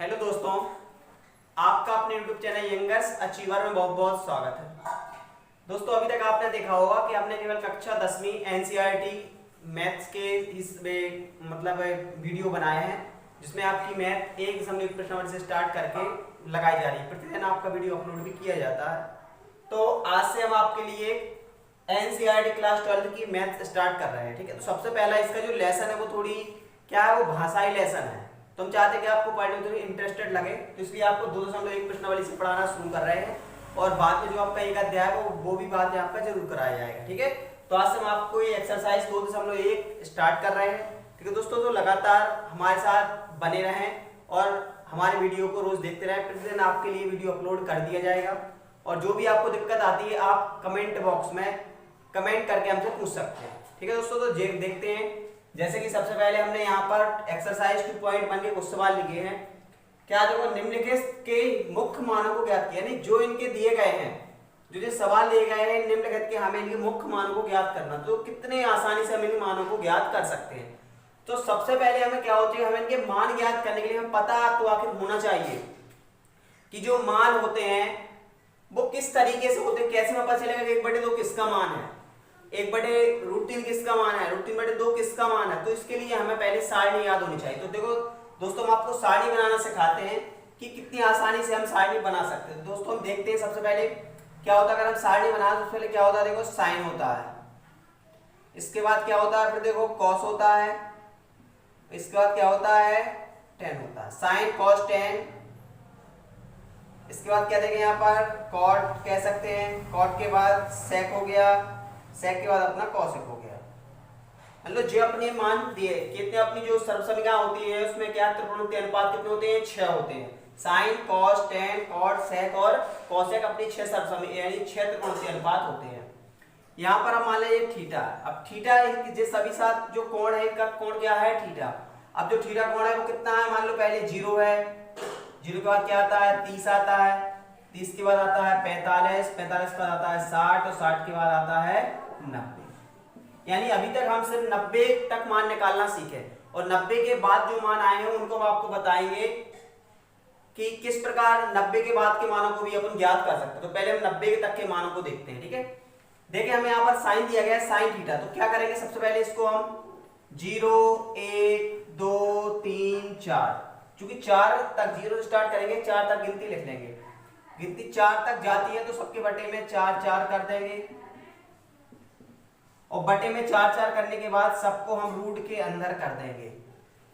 Hello दोस्तों, आपका अपने YouTube चैनल यंगर्स अचीवर में बहुत बहुत स्वागत है। दोस्तों, अभी तक आपने देखा होगा कि आपने केवल कक्षा 10वीं NCERT मैथ्स के इस वीडियो बनाए हैं, जिसमें आपकी मैथ 1.1 प्रश्नावली से स्टार्ट करके लगाई जा रही है। प्रतिदिन आपका वीडियो अपलोड भी किया जाता है। तो आज से हम आपके लिए NCERT क्लास 12 की मैथ स्टार्ट कर रहे हैं। ठीक है, तो सबसे पहला इसका जो लेसन है वो थोड़ी क्या है, वो भाषाई लेसन है। तो हम चाहते हैं कि आपको पढ़ने में थोड़ी इंटरेस्टेड लगे, तो इसलिए आपको 2.1 प्रश्नावली से पढ़ाना शुरू कर रहे हैं और बाद में जो आपका एक अध्याय है वो भी बाद में आपका जरूर कराया जाएगा। ठीक है, तो आज से हम आपको ये एक्सरसाइज 2.1 स्टार्ट कर रहे हैं। ठीक है दोस्तों, तो लगातार हमारे साथ बने रहें और हमारे वीडियो को रोज देखते रहें। प्रतिदिन आपके लिए वीडियो अपलोड कर दिया जाएगा और जो भी आपको दिक्कत आती है आप कमेंट बॉक्स में कमेंट करके हमसे पूछ सकते हैं। ठीक है दोस्तों, तो देखते हैं। जैसे कि सबसे पहले हमने यहाँ पर एक्सरसाइज 2.1 के कुछ सवाल लिखे हैं। क्या देखो, निम्नलिखित के मुख्य मानों को ज्ञात किया, यानी जो इनके दिए गए हैं, जो सवाल दिए गए हैं निम्नलिखित के, हमें इनके मुख्य मानों को ज्ञात करना। तो कितने आसानी से हम इन मानों को ज्ञात कर सकते हैं। तो सबसे पहले हमें क्या होती है, हमें इनके मान ज्ञात करने के लिए हमें पता तो आखिर होना चाहिए कि जो मान होते हैं वो किस तरीके से होते हैं। कैसे हमें पता चलेगा कि 1/2 किसका मान है, 1/√3 किसका मान है, √3/2 किसका मान है। तो इसके लिए हमें पहले सारणी याद होनी चाहिए। तो देखो दोस्तों, हम आपको सारणी बनाना सिखाते हैं कि कितनी आसानी से हम सारणी बना सकते हैं। दोस्तों, हम देखते हैं सबसे पहले क्या होता है। अगर हम सारणी बनाते हैं तो पहले क्या होता है, देखो साइन होता है, इसके बाद क्या होता है, फिर देखो कॉस होता है, इसके बाद क्या होता है, टेन होता है। साइन कॉस टेन, इसके बाद क्या देखें यहाँ पर कॉट कह सकते हैं, कॉट के बाद सेक हो गया, सेक के बाद अपना कॉसेक हो गया। मतलब जो अपने मान दिए कितने, अपनी जो सर्वसमीकरण होती है उसमें क्या त्रिकोणमितीय अनुपात कितने होते हैं, 6 होते हैं। Sine cos tan cot sec और कॉसेक अपनी 6 सर्वसमीकरण यानी 6 त्रिकोणमितीय अनुपात होते हैं। यहाँ पर हम मान लें थीटा। अब थीटा ये सभी साथ जो कोण है इनका कोण क्या है, थीटा। अब जो थीटा कोण है वो कितना है, मान लो पहले 0 है, 0 के बाद क्या आता है, 30 आता है, 30 के बाद आता है 45, 45 के बाद आता है 60 और 60 के बाद आता है 90। यानी अभी तक हम सिर्फ 90 तक मान निकालना सीखे और 90 के बाद जो मान आए हैं उनको हम आपको बताएंगे कि किस प्रकार 90 के बाद के मानों को भी अपन ज्ञात कर सकते हैं। तो पहले हम 90 तक के मानों को देखते हैं। ठीक है, देखिए हमें यहाँ पर साइन दिया गया है, साइन थीटा। तो क्या करेंगे, सबसे पहले इसको हम 0 1 2 3 4, चूंकि 4 तक 0 से स्टार्ट करेंगे, 4 तक गिनती लिख लेंगे। गिनती 4 तक जाती है तो सबके बटे में 4 4 कर देंगे और बटे में 4 4 करने के बाद सबको हम रूट के अंदर कर देंगे।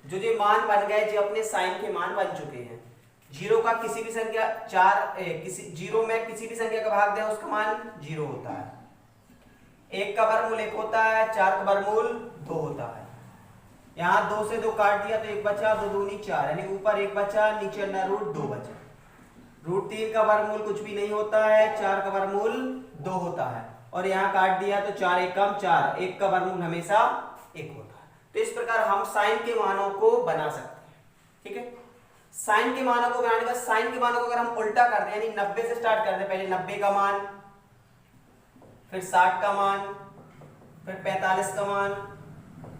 जो मान बन गए, जो अपने साइन के मान बन चुके हैं। 0 का किसी भी संख्या 0 में किसी भी संख्या का भाग दें उसका मान 0 होता है। 1 का वर्गमूल 1 होता है, 4 का वर्गमूल 2 होता है। यहाँ 2 से 2 काट दिया तो 1 बचा, 2 दूनी 4, यानी ऊपर 1 बचा, नीचे अंडर रूट 2 बचा। √3 का वर्गमूल कुछ भी नहीं होता है, 4 का वर्गमूल 2 होता है और यहाँ काट दिया तो 4 1 कम 4, 1 का वर्गमूल हमेशा 1 होता है। तो इस प्रकार हम साइन के मानों को बना सकते हैं। ठीक है, साइन के मानों को बनाने का, साइन के मानों को अगर हम उल्टा कर दें, यानी 90 से स्टार्ट कर दें, पहले 90 का मान, फिर 60 का मान, फिर 45 का मान,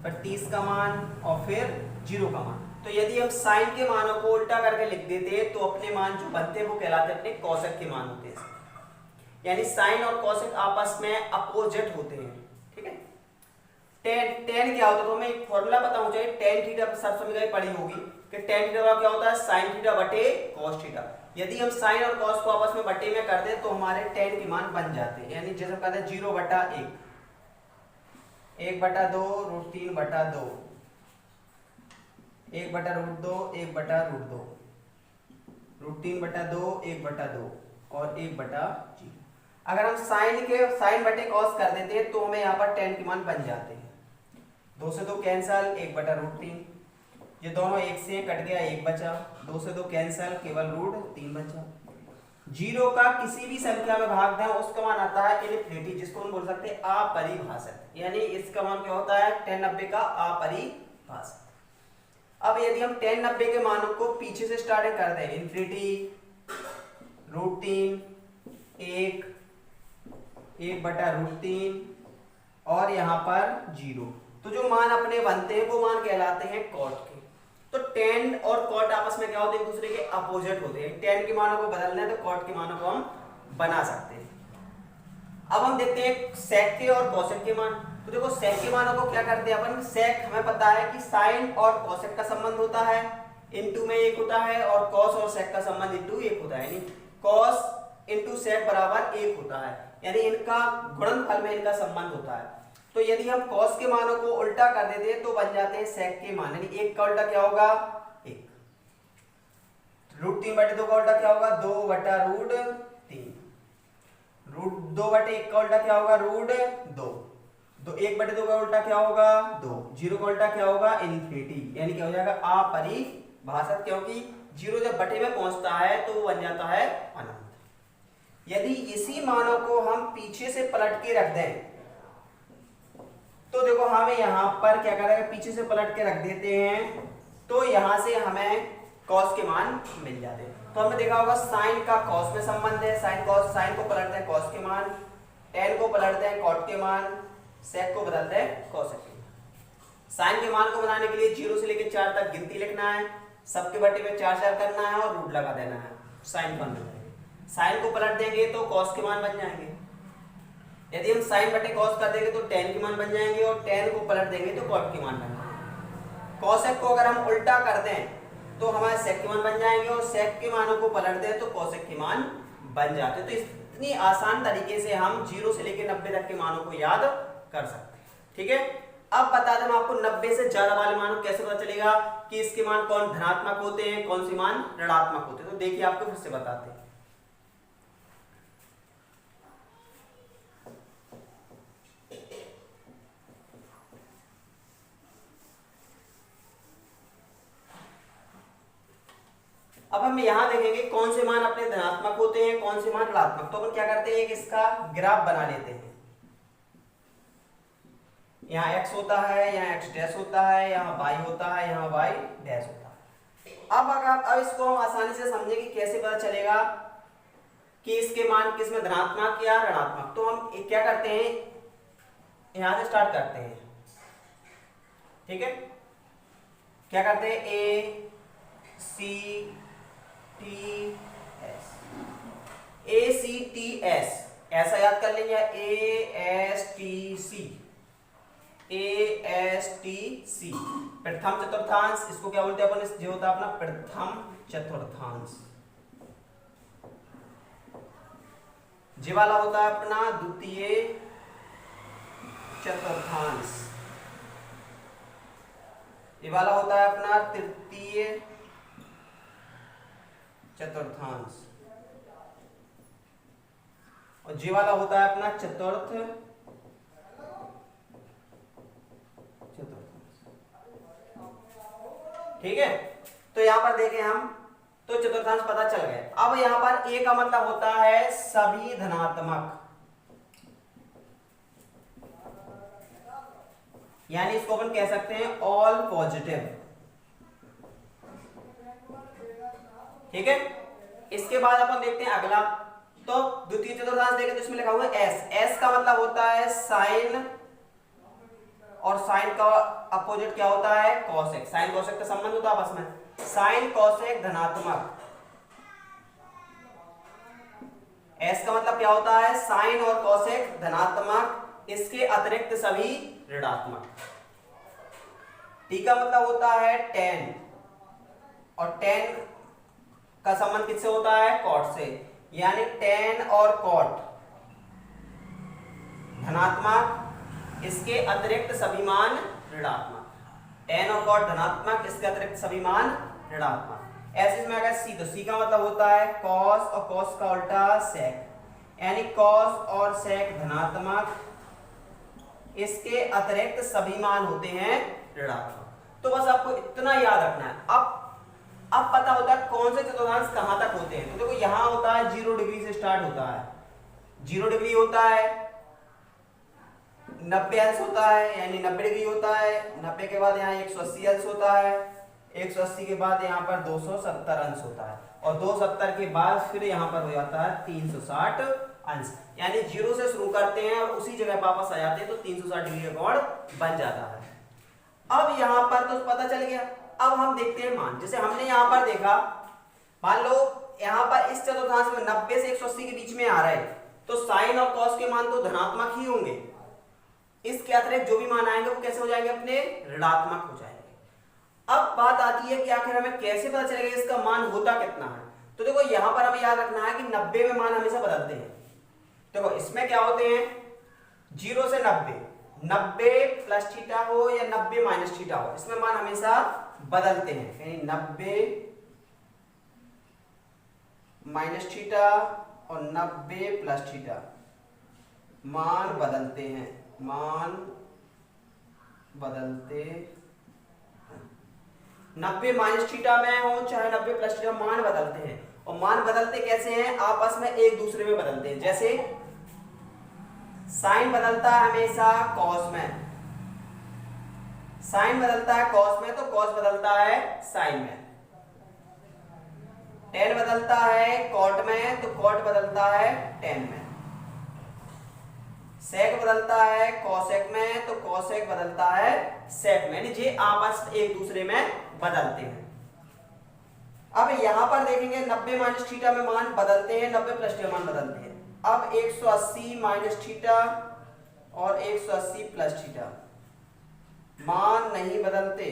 फिर 30 का मान और फिर 0 का मान। तो यदि हम साइन के मानों को उल्टा करके लिख देते तो अपने मान जो बनते वो कहलाते अपने कोसेक के मान होते हैं। यानी साइन और कोसेक आपस में अपोजिट होते हैं। ठीक है, टेन क्या होता है, तो हमें एक फॉर्मूला पता होना चाहिए। टेन थीटा सर्वसमीकरण पढ़ी होगी कि टेन थीटा क्या होता है, साइन थीटा बटे कॉस थीटा। यदि हम साइन और कॉस को आपस में बटे में कर दें तो हमारे टेन के मान बन जाते हैं। यानी जैसे कहते हैं 0/1, 1/2, √3/2, 1/√2, 1/√2, √3/2, 1/2 और 1/0। अगर हम साइन बटे कॉस कर देते हैं तो हमें यहाँ पर टेन के मान बन जाते हैं। 2 से 2 कैंसल, 1/√3, ये दोनों 1 से कट गया, 1 बचा, 2 से 2 कैंसल, केवल √3 बचा। 0 का किसी भी संख्या में भाग दें उसका मान आता है इनफिनिटी, जिसको हम बोल सकते हैं अपरिभाषित। यानी इसका मान क्या होता है, 10 90 का अपरिभाषित। अब यदि हम 10 90 के मानों को पीछे से स्टार्टिंग कर दें, इनफिनिटी, √3, 1, 1/√3 और यहाँ पर 0, तो जो मान अपने बनते हैं वो मान कहलाते हैं कॉट के। तो टेन और कॉट आपस में क्या होते हैं, एक दूसरे के अपोजिट होते हैं। टेन के मानों को बदलना है तो कॉट के मानों को हम बना सकते हैं। अब हम देखते हैं सेक के और कोसेक के मान। तो देखो सेक के मानों को क्या करते हैं अपन, सेक हमें पता है कि साइन और कोसेक का संबंध होता है, इनटू में एक होता है, और कॉस और सेक का संबंध इनटू एक होता है, यानी कॉस इनटू सेक बराबर एक होता है, यानी इनका गुणनफल में इनका संबंध होता है। तो यदि हम कॉस के मानों को उल्टा कर देते हैं तो बन जाते हैं सेक के मान, यानी एक का उल्टा क्या होगा, एक। रूट 3/2 का उल्टा क्या होगा, 2/√3। रूट 2/1 का उल्टा क्या होगा, √2। तो 1/2 का उल्टा क्या होगा, 2। 0 का उल्टा क्या होगा, इन्फिनिटी, यानी क्या हो जाएगा, अपरिभाषित, क्योंकि 0 जब बटे में पहुंचता है तो वो बन जाता है अनंत। यदि इसी मानों को हम पीछे से पलट के रख दें तो देखो हमें यहां पर क्या करेगा, पीछे से पलट के रख देते हैं तो यहां से हमें कॉस के मान मिल जाते हैं। तो हमने देखा होगा साइन का कॉस में संबंध है, साइन कॉस, साइन को पलटते हैं कॉस के मान, टेन को पलटते हैं कॉट के मान, सेक को बदलते हैं कोसेक के मान। साइन के मान को बनाने के लिए 0 से लेकर 4 तक गिनती लिखना है, सबके बटे में 4 करना है और रूट लगा देना है, साइन बन जाएगा। साइन को पलट देंगे तो कॉस के मान बन जाएंगे। यदि हम साइन बटे कॉस कर देंगे तो टेन के मान बन जाएंगे, और टेन को पलट देंगे तो कॉट के मान बन जाएंगे। कोसेक को अगर हम उल्टा कर दें तो हमारे सेक के मान बन जाएंगे, और सेक के मानों को पलट दें तो कोसेक के मान बन जाते हैं। तो इतनी आसान तरीके से हम 0 से लेकर 90 तक के मानों को याद कर सकते हैं। ठीक है, अब बता दें आपको 90 से ज्यादा वाले मानों कैसे पता चलेगा कि इसके मान कौन धनात्मक होते हैं, कौन से मान ऋणात्मक होते हैं। तो देखिए आपको फिर से बताते हैं। अब हम यहां देखेंगे कौन से मान अपने धनात्मक होते हैं, कौन से मान ऋणात्मक। तो अपन क्या करते हैं, एक इसका ग्राफ बना लेते हैं। यहाँ x होता है, यहाँ x डैश होता है, यहाँ y होता है, यहाँ y डैश होता है। अब इसको हम आसानी से समझे कि कैसे पता चलेगा कि इसके मान किसमें धनात्मक या ऋणात्मक। तो हम क्या करते हैं, यहां से स्टार्ट करते हैं। ठीक है, क्या करते हैं, A C T S, A C T S ऐसा याद कर लेंगे, A S T C, A S T C प्रथम चतुर्थांश, इसको क्या बोलते हैं अपन, जो होता है अपना प्रथम चतुर्थांश। जी वाला होता है अपना द्वितीय चतुर्थांश, ये वाला होता है अपना तृतीय चतुर्थांश, और जी वाला होता है अपना चतुर्थ चतुर्थांश। ठीक है, तो यहां पर देखें हम, तो चतुर्थांश पता चल गए। अब यहां पर ए का मतलब होता है सभी धनात्मक, यानी इसको अपन कह सकते हैं ऑल पॉजिटिव। ठीक है, इसके बाद अपन देखते हैं अगला। तो द्वितीय चतुर्थांश देखें तो इसमें लिखा हुआ है एस। एस का मतलब होता है साइन, और साइन का अपोजिट क्या होता है, कोसेक। साइन कोसेक का संबंध होता है आपस में, साइन कोसेक धनात्मक। एस का मतलब क्या होता है, साइन और कोसेक धनात्मक, इसके अतिरिक्त सभी ऋणात्मक। टी का मतलब होता है टेन, और टेन का संबंध किससे होता है, कॉट से, यानी टेन और कॉट धनात्मक, इसके अतिरिक्त सभी मान ऋणात्मक। टेन और कॉट धनात्मक, इसके अतिरिक्त सभी मान ऋणात्मक। ऐसे इसमें अगर सी, तो सी का मतलब होता है कॉस, और कॉस का उल्टा सेक, यानी कॉस और सेक धनात्मक, इसके अतिरिक्त सभी मान होते हैं ऋणात्मक। तो बस आपको इतना याद रखना है। अब पता होता है कौन से चतुर्थांश कहां तक होते हैं। तो देखो यहां होता है 0 डिग्री से स्टार्ट होता है, 0 डिग्री होता है, 90 अंश होता है, यानी 90 डिग्री होता है। 90 के बाद यहाँ 180 अंश होता है, 180 के बाद यहाँ पर 270 अंश होता है, और 270 के बाद फिर यहाँ पर हो जाता है 360 अंश। यानी 0 से शुरू करते हैं और उसी जगह वापस आ जाते हैं, तो 360 डिग्री का कोण बन जाता है। अब यहाँ पर तो पता चल गया अब हम देखते हैं मान। जैसे हमने यहाँ पर देखा, मान लो यहाँ पर इस चतुर्थांश में 90 से 180 के बीच में आ रहा है, तो साइन और कॉस के मान तो धनात्मक ही होंगे। इसके अतिरिक्त जो भी मान आएंगे वो कैसे हो जाएंगे, अपने ऋणात्मक हो जाएंगे। अब बात आती है कि आखिर हमें कैसे पता चलेगा इसका मान होता कितना है। तो देखो यहाँ पर हमें याद रखना है कि 90 में मान हमेशा बदलते हैं। देखो इसमें क्या होते हैं, 0 से 90, 90 प्लस थीटा हो या 90 माइनस थीटा हो, इसमें मान हमेशा बदलते हैं। यानी 90 माइनस थीटा और 90 प्लस थीटा, मान बदलते हैं, मान बदलते। 90 माइनस थीटा में हो चाहे 90 प्लस थीटा, मान बदलते हैं। और मान बदलते कैसे हैं, आपस में एक दूसरे में बदलते हैं। जैसे साइन बदलता है हमेशा कॉस में, साइन बदलता है कॉस में तो कॉस बदलता है साइन में। टेन बदलता है कॉट में तो कॉट बदलता है टेन में। सेक बदलता है कॉसेक में तो कॉसेक बदलता है सेक में। यानी ये आपस एक दूसरे में बदलते हैं। अब यहां पर देखेंगे 90 माइनस थीटा में मान बदलते हैं, 90 प्लस थीटा मान बदलते हैं। अब 180 माइनस थीटा और 180 प्लस थीटा, मान नहीं बदलते,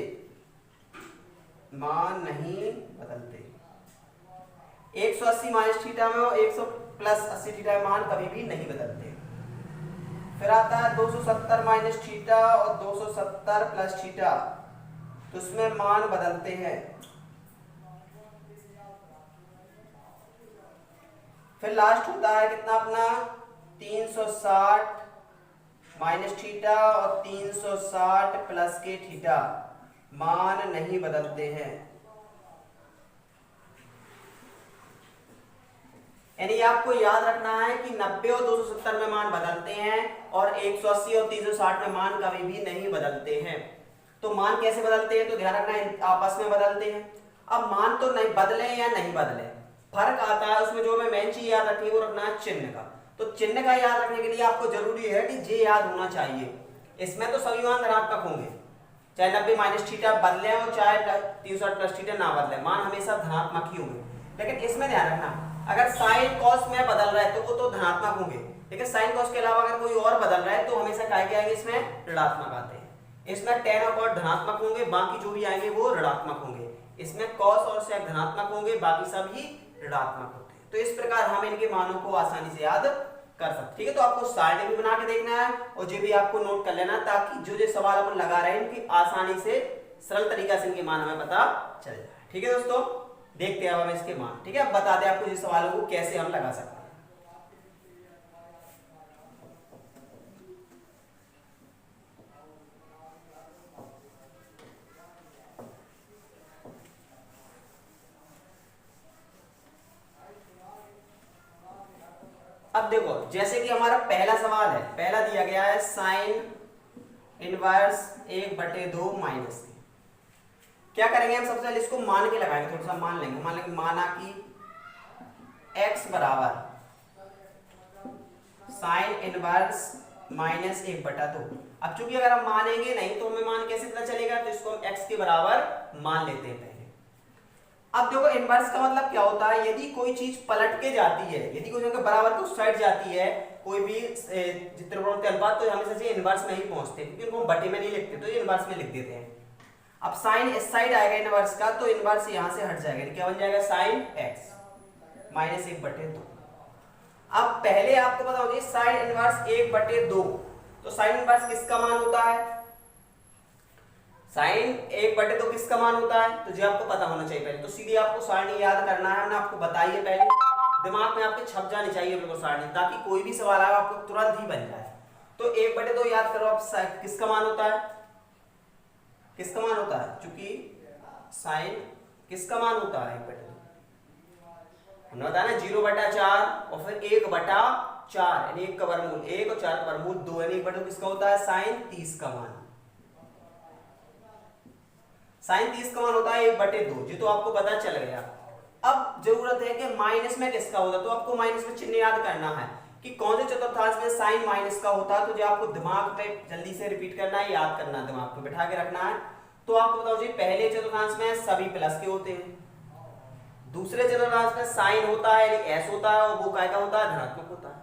मान नहीं बदलते। 180 माइनस थीटा में और 100 प्लस 80 थीटा में मान कभी भी नहीं बदलते। फिर आता है 270 माइनस थीटा और 270 प्लस थीटा, तो उसमें मान बदलते हैं। फिर लास्ट होता है कितना अपना, 360 माइनस थीटा और 360 प्लस के थीटा, मान नहीं बदलते हैं। यानी आपको याद रखना है कि 90 और 270 में मान बदलते हैं और 180 और 360 में मान कभी भी नहीं बदलते हैं। तो मान कैसे बदलते हैं, तो ध्यान रखना है आपस में बदलते हैं। अब मान तो नहीं बदले या नहीं बदले, फर्क आता है उसमें। जो हमें मेन चीज याद रखनी है वो रखना है चिन्ह का। तो चिन्ह का याद रखने के लिए आपको जरूरी है कि जे याद होना चाहिए। इसमें तो सभी मान धनात्मक होंगे, चाहे 90 माइनस थीटा बदले और चाहे 360 प्लस थीटा ना बदले, मान हमेशा धनात्मक ही होंगे। लेकिन इसमें ध्यान रखना, अगर साइन कॉस में बदल रहा है तो वो तो धनात्मक होंगे, लेकिन साइन कॉस के अलावा अगर कोई और बदल रहा है तो हमेशा क्या आएंगे, इसमें ऋणात्मक आते हैं। इसमें टेन और कॉट धनात्मक होंगे, बाकी जो भी आएंगे वो ऋणात्मक होंगे। इसमें कॉस और सेक धनात्मक होंगे, बाकी सब ही ऋणात्मक होते हैं। तो इस प्रकार हम इनके मानों को आसानी से याद कर सकते। ठीक है, तो आपको साइड भी बना के देखना है और जो भी आपको नोट कर लेना, ताकि जो जो सवाल अपन लगा रहे हैं इनकी आसानी से सरल तरीका से इनके मान हमें पता चल जाए। ठीक है दोस्तों, देखते हैं अब हम इसके मान। ठीक है, अब बताते हैं आपको इस सवालों को कैसे हम लगा सकते हैं। अब देखो, जैसे कि हमारा पहला सवाल है, पहला दिया गया है साइन इनवर्स 1/2 माइनस। क्या करेंगे हम, सबसे पहले इसको मान के लगाएंगे, थोड़ा सा मान लेंगे। मान लेंगे माना कि x बराबर साइन इनवर्स माइनस 1/2। अब चूंकि अगर हम मानेंगे नहीं तो हमें मान कैसे पता चलेगा, तो इसको हम x के बराबर मान लेते हैं पहले। अब देखो इनवर्स का मतलब क्या होता है, यदि कोई चीज पलट के जाती है, यदि कोई जगह बराबर के उस साइड जाती है, कोई भी त्रिकोणमितीय अनुपात, तो हमेशा से इनवर्स में ही पहुंचते हैं, क्योंकि उनको हम बटे में नहीं लिखते, तो ये इनवर्स में लिख देते हैं। अब साइन इस साइड आएगा इनवर्स का, तो इनवर्स यहां से हट जाएगा, क्या बन जाएगा, साइन x माइनस 1/2। अब पहले आपको पता होगी साइन इनवर्स 1/2, तो साइन इनवर्स किसका मान होता है, साइन 1/2 किसका मान होता है, तो जो आपको पता होना चाहिए पहले। तो सीधे आपको सारणी याद करना है, हमने आपको बताई है पहले, दिमाग में आपके छप जानी चाहिए बिल्कुल सारणी, ताकि कोई भी सवाल आए आपको तुरंत ही बन जाए। तो 1/2 याद करो, अब किसका मान होता है, किसका मान होता है, चूंकि साइन किसका मान होता है 1/2, हमने बताया ना 0/4 और फिर 1/4, यानी 1 का वर्गमूल 1 और 4 का वर्गमूल 2, यानी 1/2 किसका होता है, साइन 30 का मान। साइन 30 का मान होता है 1/2, ये तो आपको पता चल गया। अब जरूरत है कि माइनस में किसका होता है, तो आपको माइनस में चिन्ह याद करना है कि कौन से चतुर्थांश में साइन माइनस का होता है। तो जो आपको दिमाग पे जल्दी से रिपीट करना है, याद करना है, दिमाग पे बिठा के रखना है। तो आपको बताओ जी पहले चतुर्थांश में सभी प्लस के होते हैं, दूसरे चतुर्थांश में साइन होता है यानी एस होता है और वो काय का होता है धनात्मक होता है,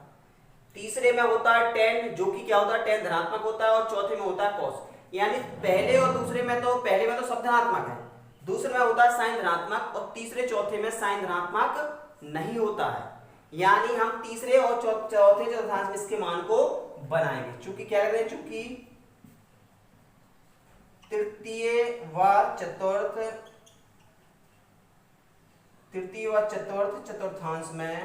तीसरे में होता है टेन जो कि क्या होता है टेन धनात्मक होता है और चौथे में होता है कॉस। यानी पहले और दूसरे में तो पहले में तो सब धनात्मक है, दूसरे में होता है साइन धनात्मक और तीसरे चौथे में साइन धनात्मक नहीं होता है। यानी हम तीसरे और चौथे चतुर्थांश में इसके मान को बनाएंगे, चूंकि क्या कहते हैं चूंकि तृतीय व चतुर्थ चतुर्थांश में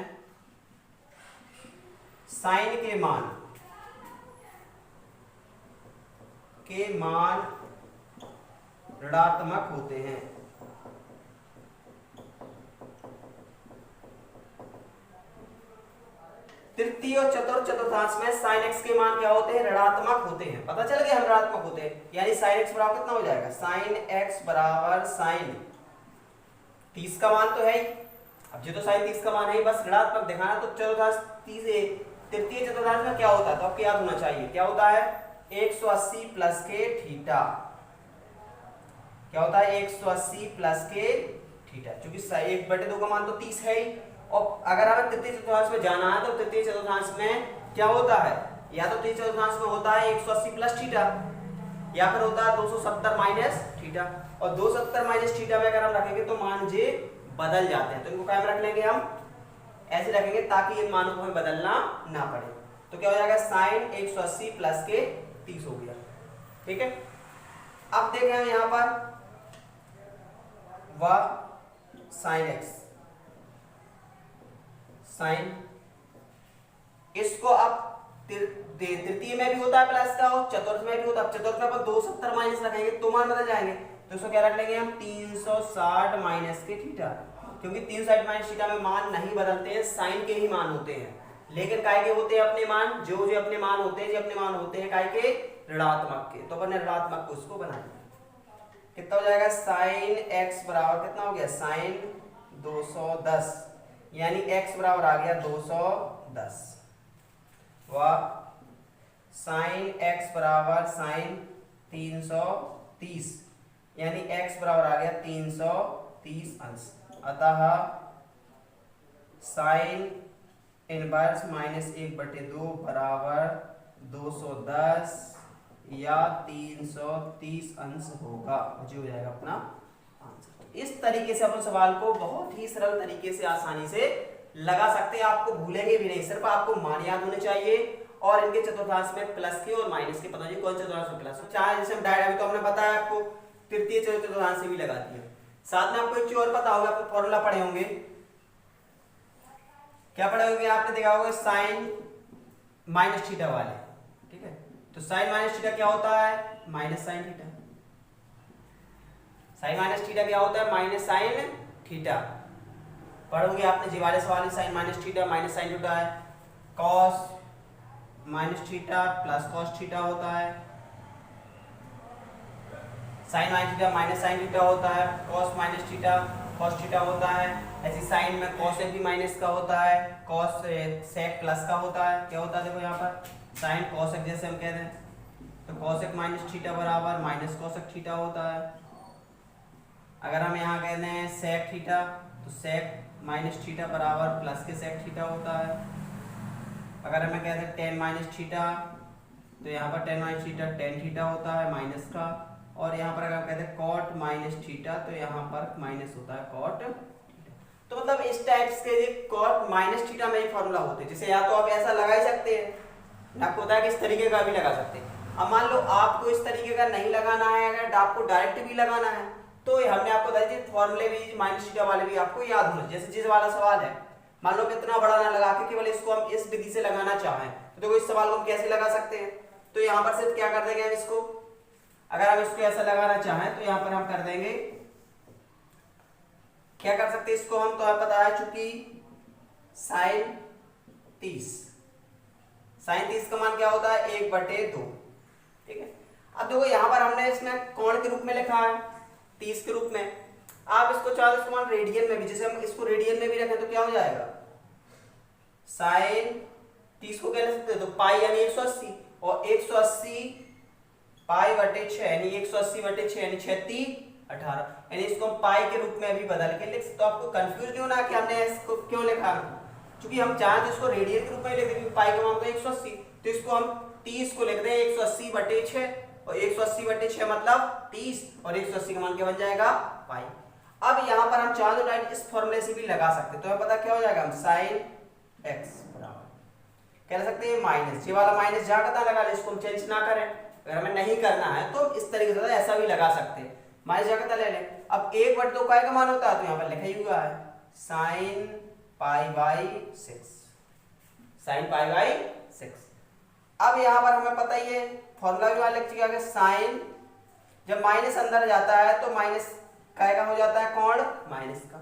साइन के मान ऋणात्मक होते हैं। तृतीय और चतुर्थ चतुर्थांश में साइन एक्स के मान क्या होते हैं ऋणात्मक होते हैं। पता चल गया हम ऋणात्मक होते हैं, यानी साइन एक्स बराबर कितना हो जाएगा साइन एक्स बराबर साइन 30 का मान तो है ही, अब जो तो साइन 30 का मान है बस ऋणात्मक दिखाना। तो चतुर्थांश तृतीय चतुर्थांश में क्या होता है तो आपको याद होना चाहिए क्या होता है 180 प्लस के थीटा, क्या होता है 180 प्लस के थीटा, क्योंकि 1/2 का मान तो 30 है ही। और अगर हमें तृतीय चतुर्थांश में जाना है तो तृतीय चतुर्थांश में क्या होता है या तो तृतीय चतुर्थांश में होता है 180 प्लस थीटा या फिर होता है 270 माइनस थीटा, और 270 माइनस थीटा में अगर हम रखेंगे तो मान जे बदल जाते हैं, तो इनको क्या में रख लेंगे हम ऐसे रखेंगे ताकि इन मानों को हमें बदलना ना पड़े। तो क्या हो जाएगा साइन 180 प्लस के 30 हो गया, ठीक है। अब देखें हम यहां पर वह साइन एक्स साइन इसको अब तृतीय में भी होता है प्लस का और चतुर्थ में भी होता है। चतुर्थ में अपन 270 माइनस रखेंगे तो मान बदल जाएंगे, तो इसको क्या रख लेंगे हम 360 माइनस के थीटा, क्योंकि 360 माइनस थीटा में मान नहीं बदलते हैं, साइन के ही मान होते हैं, लेकिन काय के होते हैं अपने मान, जो अपने मान होते हैं, जो अपने मान होते हैं काय के ऋणात्मक के। तो अपन ने ऋणात्मक को इसको बनाया, कितना हो जाएगा साइन एक्स बराबर कितना हो गया साइन 210, यानी x बराबर आ गया 210 व साइन x बराबर साइन 330, यानी x बराबर आ गया 330 अंश। अतः साइन इनवर्स माइनस 1/2 बराबर 210 या 330 अंश होगा, जो हो जाएगा अपना आंसर। इस तरीके से अपन सवाल को बहुत ही सरल तरीके से आसानी से लगा सकते हैं, आपको भूलेंगे भी नहीं, सिर्फ आपको मान याद होने चाहिए और इनके चतुर्थांश में प्लस के और माइनस के पता नहीं कौन चतुर्थांश में प्लस चाहे जैसे हम डायरेक्ट अभी तो हमने बताया आपको तृतीय चतुर्थांश से भी लगा दिया। साथ में आपको एक चीज और पता होगा, आपको फॉर्मूला पढ़े होंगे, क्या पढ़े होंगे आपने देखा होगा साइन माइनस थीटा वाले, ठीक है। तो साइन माइनस थीटा क्या होता है minus sine theta, sine minus theta क्या होता है माइनस साइन थीटा। पढ़ोगे आपने जी वाले सवाल में sine minus theta minus sine theta है, cos minus theta plus cos theta होता है, sine minus theta minus sine theta होता है, cos minus theta cos theta होता है। ऐसी साइन में कॉसेक भी माइनस का होता है, कॉस सेक प्लस का होता है, क्या होता है देखो यहाँ पर साइन कॉसेक जैसे हम कहते हैं, तो कॉसेक माइनस थीटा बराबर माइनस कॉसेक थीटा होता है। अगर हम यहाँ कहते हैं सेक थीटा तो सेक माइनस थीटा बराबर प्लस के सेक थीटा होता है। अगर हमें कहते हैं टेन माइनस थीटा तो यहाँ पर ten minus theta tan theta होता है माइनस का, और यहाँ पर अगर कहते हैं कॉट माइनस थीटा तो यहाँ पर माइनस होता है कॉट थीटा। तो मतलब इस टाइप्स के कॉट माइनस थीटा में ही फॉर्मूला होते हैं, जिसे या तो आप ऐसा लगा ही सकते हैं, आपको होता है कि इस तरीके का भी लगा सकते हैं। अब मान लो आपको इस तरीके का नहीं लगाना है, अगर आपको डायरेक्ट भी लगाना है तो हमने आपको बताया थी फॉर्मूले भी माइनस थीटा वाले भी आपको याद होना। जैसे जिस वाला सवाल है मान लो कितना बड़ा ना लगा के केवल इसको हम इस विधि से लगाना चाहें तो देखो इस सवाल को हम कैसे लगा सकते हैं। तो यहाँ पर सिर्फ क्या कर देंगे हम इसको, अगर हम इसको ऐसा लगाना चाहें तो यहाँ पर हम कर देंगे क्या कर सकते हैं इसको हम, तो हमें पता है चूंकि साइन 30 का मान क्या होता है 1/2, ठीक है। अब देखो यहाँ पर हमने इसमें कोण के रूप में लिखा है 30 के रूप में, आप इसको चाहो इसको मान रेडियन में भी, जैसे हम इसको रेडियन में भी रखें तो क्या हो जाएगा साइन 30 को क्या लिख सकते हैं तो पाई यानी 180, और 180 पाई बटे 6 यानी 180 बटे 6 यानी 6 3 18, यानी इसको हम पाई के रूप में भी बदल के लिख सकते। तो आपको कंफ्यूज नहीं होना कि हमने इसको क्यों लिखा, क्योंकि हम चाहें तो इसको रेडियन के रूप में लिख देंगे, पाई का मान होता है 180, तो इसको हम 30 को लिख दें 180 बटे 6, और 180 बटे 6 मतलब 30, और 180 का मान क्या बन जाएगा पाई। अब यहाँ पर हम चाहें तो डायरेक्ट इस फॉर्मूले से भी लगा सकते हैं, तो हमें पता क्या हो जाएगा, हम साइन एक्स बराबर क्या लिख सकते हैं माइनस, ये वाला माइनस जहाँ का था लगा ले, इसको हम चेंज ना करें, अगर हमें नहीं करना है तो इस तरीके से ऐसा भी लगा सकते हैं, माइनस जगह का ले लें। अब 1/2 पाई का मान होता है तो यहाँ पर लिखा ही हुआ है sine pi by 6, sine pi by 6। अब यहाँ पर हमें पता ही है फॉर्मूला भी लिख चुके हैं, साइन जब माइनस अंदर जाता है तो माइनस का हो जाता है कोण माइनस का,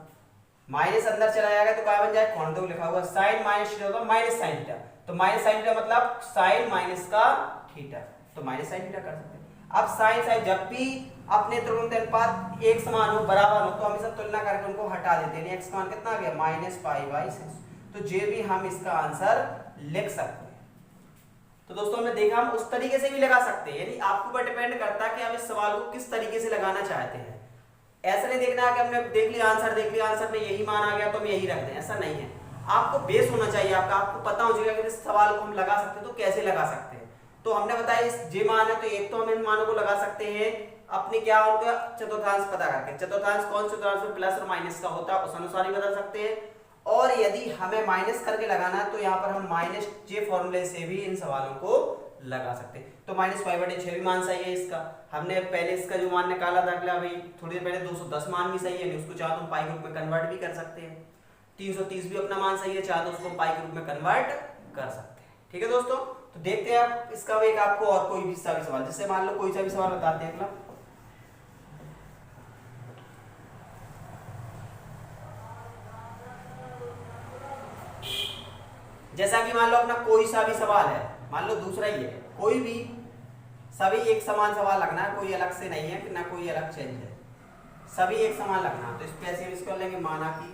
माइनस अंदर चला जाएगा तो क्या बन जाए कोण, तो लिखा हुआ साइन माइनस थीटा होगा माइनस साइन थीटा, तो माइनस साइन थीटा मतलब साइन माइनस का थीटा, तो माइनस साइन थीटा कर सकते हैं। अब साइन साइन जब भी अपने त्रिकोणमितीय अनुपात एक समान हो बराबर हो तो हमेशा तुलना करके उनको हटा देते हैं, एक्स का मान कितना आ गया माइनस पाई बाई 6, तो ये भी हम इसका आंसर लिख सकते हैं। तो दोस्तों हमने देखा हम उस तरीके से भी लगा सकते हैं, यानी आपके ऊपर डिपेंड करता है कि आप इस सवाल को किस तरीके से लगाना चाहते हैं। ऐसा नहीं देखना है कि हमने देख लिया आंसर में यही मान आ गया तो हम यही रख दें, ऐसा नहीं है। आपको बेस होना चाहिए आपका, आपको पता हो जाएगा कि इस सवाल को हम लगा सकते हैं तो कैसे लगा सकते हैं। तो हमने बताया इस जे मान है तो एक तो हम इन मानों को लगा सकते हैं अपने क्या उनका चतुर्थांश पता करके, चतुर्थांश कौन से चतुर्थांश में प्लस और माइनस का होता है उस अनुसार ही बदल सकते हैं, और यदि हमें माइनस करके लगाना है तो यहाँ पर हम माइनस जे फॉर्मूले से भी इन सवालों को लगा सकते हैं। तो माइनस पाई बटे 6 भी मान सही है इसका, हमने पहले इसका जो मान निकाला था अगला भाई थोड़ी देर पहले 210 मान भी सही है, उसको चाहे तो हम पाई के रूप में कन्वर्ट भी कर सकते हैं, 330 भी अपना मान सही है, चाहे तो उसको पाई के रूप में कन्वर्ट कर सकते हैं। ठीक है दोस्तों, तो देखते हैं आप इसका एक आपको और कोई भी सवाल, जैसे मान लो कोई सा भी सवाल बताते हैं अगला। जैसा कि मान लो अपना कोई सा भी सवाल है, मान लो दूसरा ही है, कोई भी सभी एक समान सवाल लगना है, कोई अलग से नहीं है ना कोई अलग चेंज है, सभी एक समान लगना है। तो इस पैसे हम इसको लेंगे, माना कि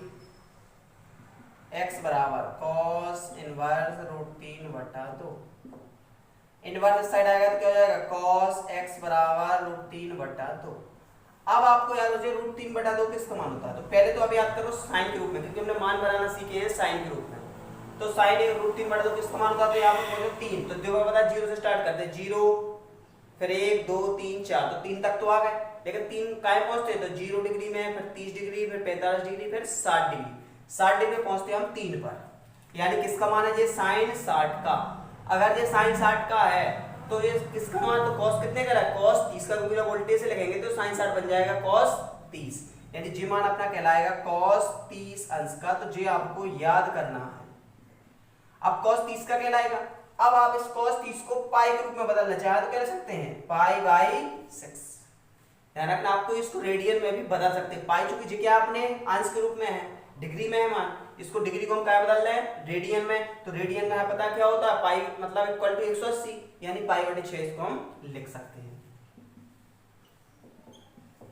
x बराबर cos इनवर्स √3/2, इनवर्स साइड आएगा तो क्या हो जाएगा cos x बराबर √3/2। अब आपको याद हो जाए √3/2 किसका मान होता है, तो पहले तो अभी याद करो साइन के रूप में, क्योंकि हमने मान बनाना सीखे हैं साइन के रूप में, तो साइन √3/2 किसका मान होता है, तो यहाँ पर पहुंचो 3, तो देखो पता 0 से स्टार्ट करते हैं, 0 फिर 1 2 3 4, तो 3 तक तो आ गए, लेकिन 3 काहे पहुंचते तो 0 डिग्री में, फिर 30 डिग्री, फिर 45 डिग्री, फिर 60 डिग्री, 60 डिग्री में पहुंचते हम 3 पर, यानी किसका मान है ये साइन 60 का। अगर ये साइन 60 का है तो ये किसका मान, तो cos कितने का है, cos 30 का, क्योंकि वोल्टेज से लिखेंगे तो साइन 60 बन जाएगा cos 30, यानी जी मान अपना कहलाएगा cos 30 अंश का, तो जी आपको याद करना है। अब cos 30 का कहलाएगा, अब आप इस cos 30 को पाई के रूप में बदलना चाहे तो क्या कर सकते हैं पाई बाई 6, ध्यान रखना आपको इसको रेडियन में भी बदल सकते हैं। पाई चूंकि जी क्या आपने अंश के रूप में है, डिग्री में है मान, इसको डिग्री को हम क्या बदल रहे हैं रेडियन में, तो रेडियन में पता क्या होता है पाई मतलब इक्वल टू 180, यानी पाई बटे 6 इसको हम लिख सकते हैं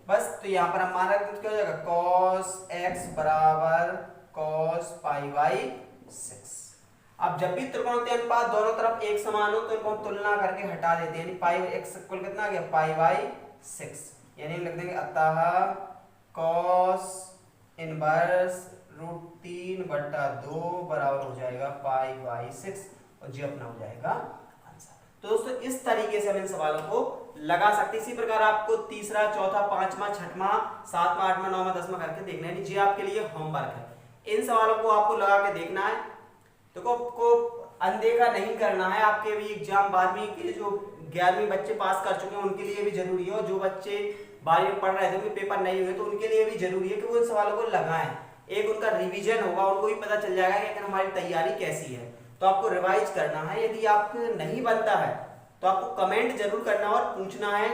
बस। तो यहाँ पर हम मान रखते हैं क्या हो जाएगा cos x बराबर cos पाई बाई 6। अब जब भी त्रिकोणमितीय अनुपात दोनों तरफ एक समान हो तो इनको हम तुलना करके हटा देते हैं, यानी पाई x इक्वल कितना आ गया पाई बाई 6, यानी लिख देंगे अतः cos इनवर्स √3/2 बराबर हो जाएगा पाई बाई 6, और जी अपना हो जाएगा आंसर। तो दोस्तों इस तरीके से हम इन सवालों को लगा सकते हैं। इसी प्रकार आपको तीसरा, चौथा, पांचवा, छठवां, सातवां, आठवां, नौवां, 10वां करके देखना है, जी आपके लिए होमवर्क है। इन सवालों को आपको लगा के देखना है, देखो को अनदेखा नहीं करना है। आपके भी एग्जाम 12वीं के जो 11वीं बच्चे पास कर चुके हैं उनके लिए भी जरूरी है, और जो बच्चे 12वीं में पढ़ रहे थे उनके पेपर नहीं हुए तो उनके लिए भी जरूरी है कि वो इन सवालों को लगाएं। एक उनका रिवीजन होगा, उनको भी पता चल जाएगा कि हमारी तैयारी कैसी है। तो आपको रिवाइज करना है, यदि आपको नहीं बनता है तो आपको कमेंट जरूर करना और पूछना है,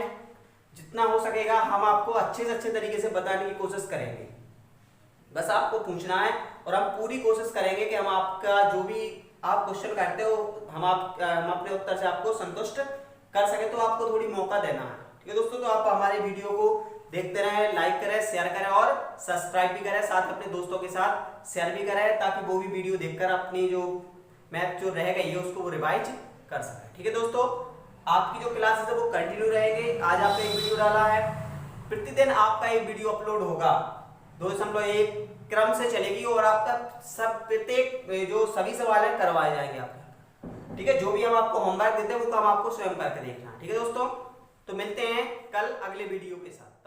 जितना हो सकेगा हम आपको अच्छे से अच्छे तरीके से बताने की कोशिश करेंगे। बस आपको पूछना है और हम पूरी कोशिश करेंगे कि हम आपका जो भी आप क्वेश्चन करते हो हम अपने उत्तर से आपको संतुष्ट कर सके, तो आपको थोड़ी मौका देना है। ठीक है दोस्तों, तो आप हमारे वीडियो को देखते रहें, लाइक करें, शेयर करें और सब्सक्राइब भी करें, साथ अपने दोस्तों के साथ शेयर भी करें, ताकि वो भी वीडियो देखकर अपनी जो मैथ जो रह गई है उसको वो रिवाइज कर सकें। ठीक है दोस्तों, आपकी जो क्लासेस है वो कंटिन्यू रहेंगे। आज आपने एक वीडियो डाला है, प्रतिदिन आपका एक वीडियो अपलोड होगा, 2.1 क्रम से चलेगी और आपका सब प्रत्येक जो सभी सवाल है करवाए जाएंगे आपके। ठीक है, जो भी हम आपको होमवर्क देते हैं वो काम आपको स्वयं करके देखना है। ठीक है दोस्तों, तो मिलते हैं कल अगले वीडियो के साथ।